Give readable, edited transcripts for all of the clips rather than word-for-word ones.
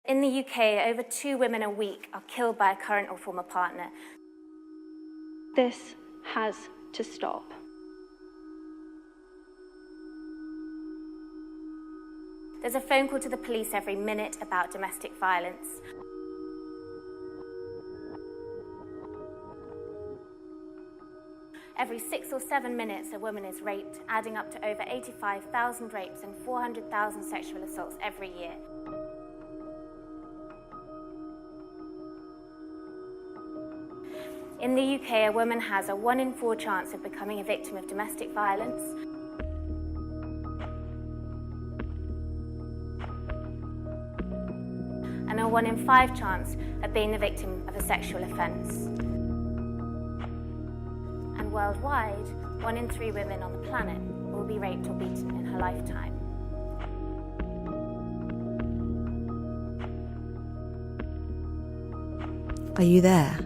In the UK, over 2 women a week are killed by a current or former partner. This has to stop. There's a phone call to the police every minute about domestic violence. Every 6 or 7 minutes, a woman is raped, adding up to over 85,000 rapes and 400,000 sexual assaults every year. In the UK, a woman has a 1 in 4 chance of becoming a victim of domestic violence. And a 1 in 5 chance of being the victim of a sexual offence. And worldwide, 1 in 3 women on the planet will be raped or beaten in her lifetime. Are you there?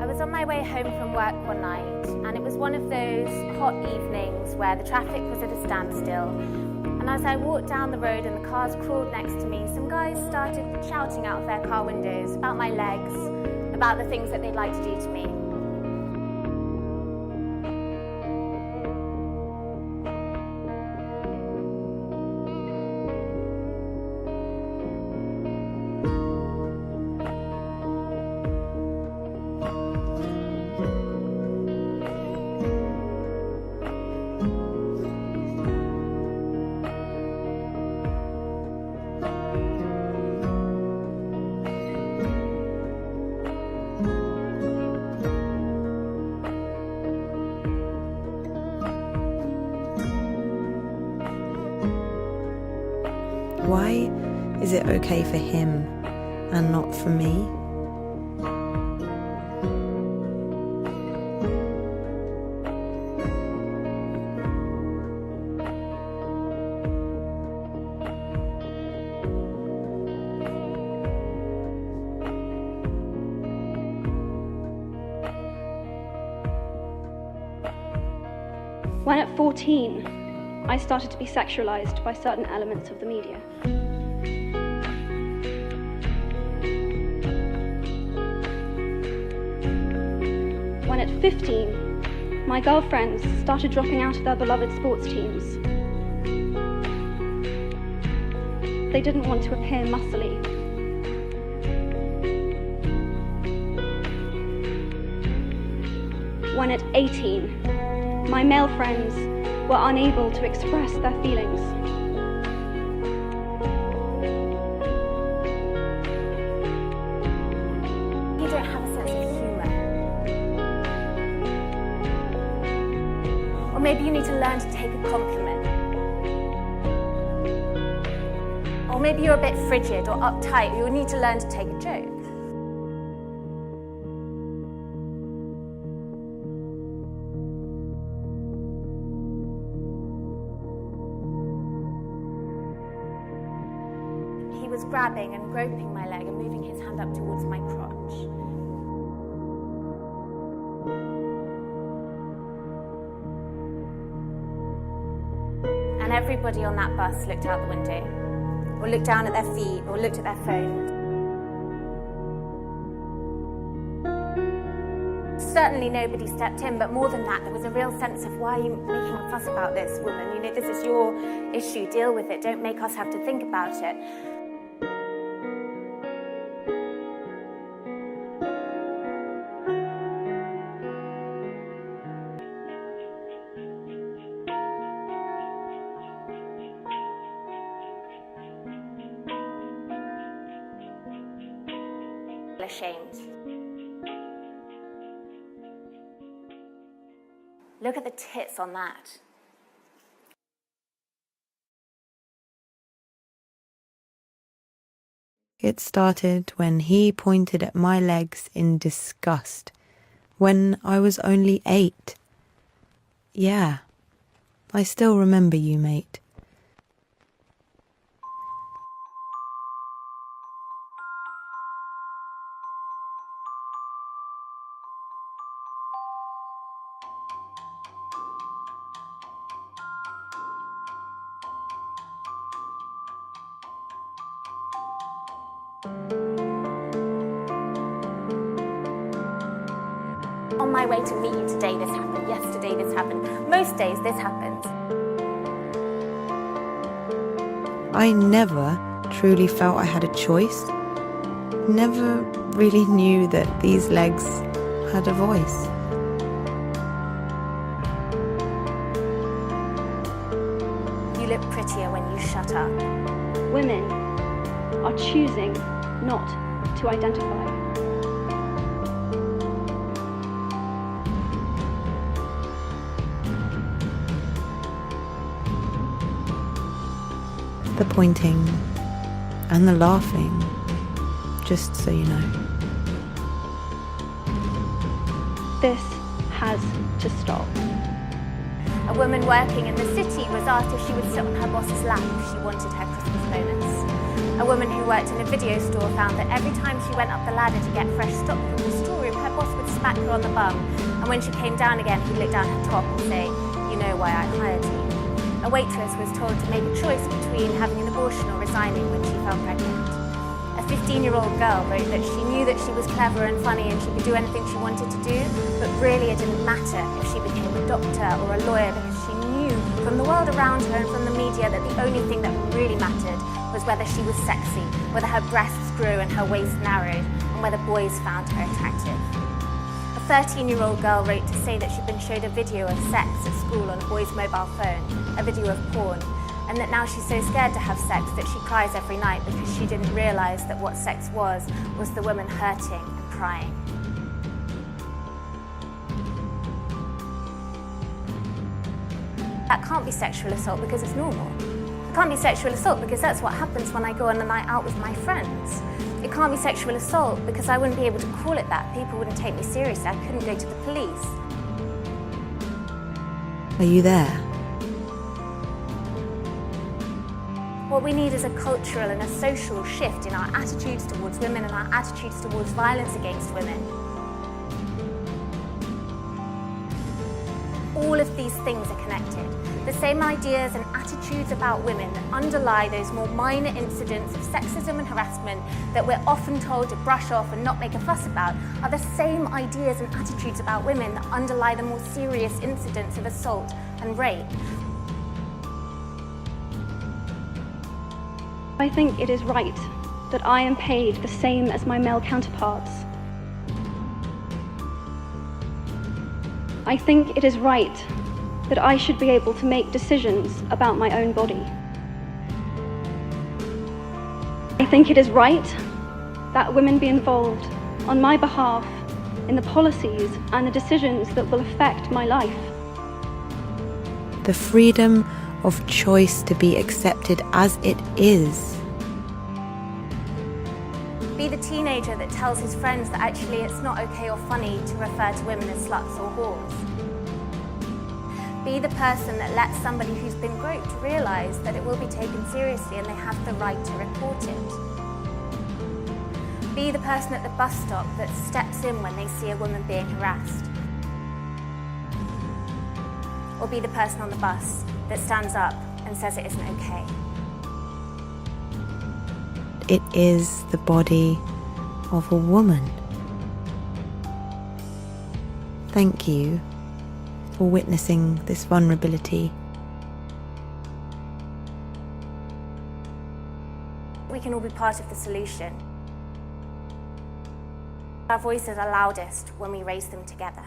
I was on my way home from work one night, and it was one of those hot evenings where the traffic was at a standstill. And as I walked down the road and the cars crawled next to me, some guys started shouting out of their car windows about my legs, about the things that they'd like to do to me. Why is it okay for him and not for me? When at 14, I started to be sexualized by certain elements of the media. When at 15, my girlfriends started dropping out of their beloved sports teams. They didn't want to appear muscly. When at 18, my male friends were unable to express their feelings. You don't have a sense of humour. Or maybe you need to learn to take a compliment. Or maybe you're a bit frigid or uptight, you need to learn to take a joke. He was grabbing and groping my leg and moving his hand up towards my crotch. And everybody on that bus looked out the window, or looked down at their feet, or looked at their phones. Certainly nobody stepped in, but more than that, there was a real sense of, why are you making a fuss about this, woman? You know, this is your issue, deal with it, don't make us have to think about it. Ashamed. Look at the tits on that. It started when he pointed at my legs in disgust when I was only 8. Yeah, I still remember you, mate. On my way to meet you today, this happened. Yesterday, this happened. Most days, this happens. I never truly felt I had a choice. Never really knew that these legs had a voice. You look prettier when you shut up. Women are choosing not to identify. The pointing and the laughing, just so you know. This has to stop. A woman working in the city was asked if she would sit on her boss's lap if she wanted her Christmas bonus. A woman who worked in a video store found that every time she went up the ladder to get fresh stock from the storeroom, her boss would smack her on the bum, and when she came down again, he'd look down her top and say, "You know why I hired you." A waitress was told to make a choice between having an abortion or resigning when she fell pregnant. A 15-year-old girl wrote that she knew that she was clever and funny and she could do anything she wanted to do, but really it didn't matter if she became a doctor or a lawyer because she knew from the world around her and from the media that the only thing that really mattered was whether she was sexy, whether her breasts grew and her waist narrowed, and whether boys found her attractive. A 13-year-old girl wrote to say that she'd been showed a video of sex at school on a boy's mobile phone, a video of porn, and that now she's so scared to have sex that she cries every night because she didn't realise that what sex was the woman hurting and crying. That can't be sexual assault because it's normal. It can't be sexual assault because that's what happens when I go on a night out with my friends. It can't be sexual assault because I wouldn't be able to call it that. People wouldn't take me seriously. I couldn't go to the police. Are you there? What we need is a cultural and a social shift in our attitudes towards women and our attitudes towards violence against women. All of these things are connected. The same ideas and attitudes about women that underlie those more minor incidents of sexism and harassment that we're often told to brush off and not make a fuss about are the same ideas and attitudes about women that underlie the more serious incidents of assault and rape. I think it is right that I am paid the same as my male counterparts. I think it is right that I should be able to make decisions about my own body. I think it is right that women be involved on my behalf in the policies and the decisions that will affect my life. The freedom of choice to be accepted as it is. Be the teenager that tells his friends that actually it's not okay or funny to refer to women as sluts or whores. Be the person that lets somebody who's been groped realise that it will be taken seriously and they have the right to report it. Be the person at the bus stop that steps in when they see a woman being harassed. Or be the person on the bus that stands up and says it isn't okay. It is the body of a woman. Thank you for witnessing this vulnerability. We can all be part of the solution. Our voices are loudest when we raise them together.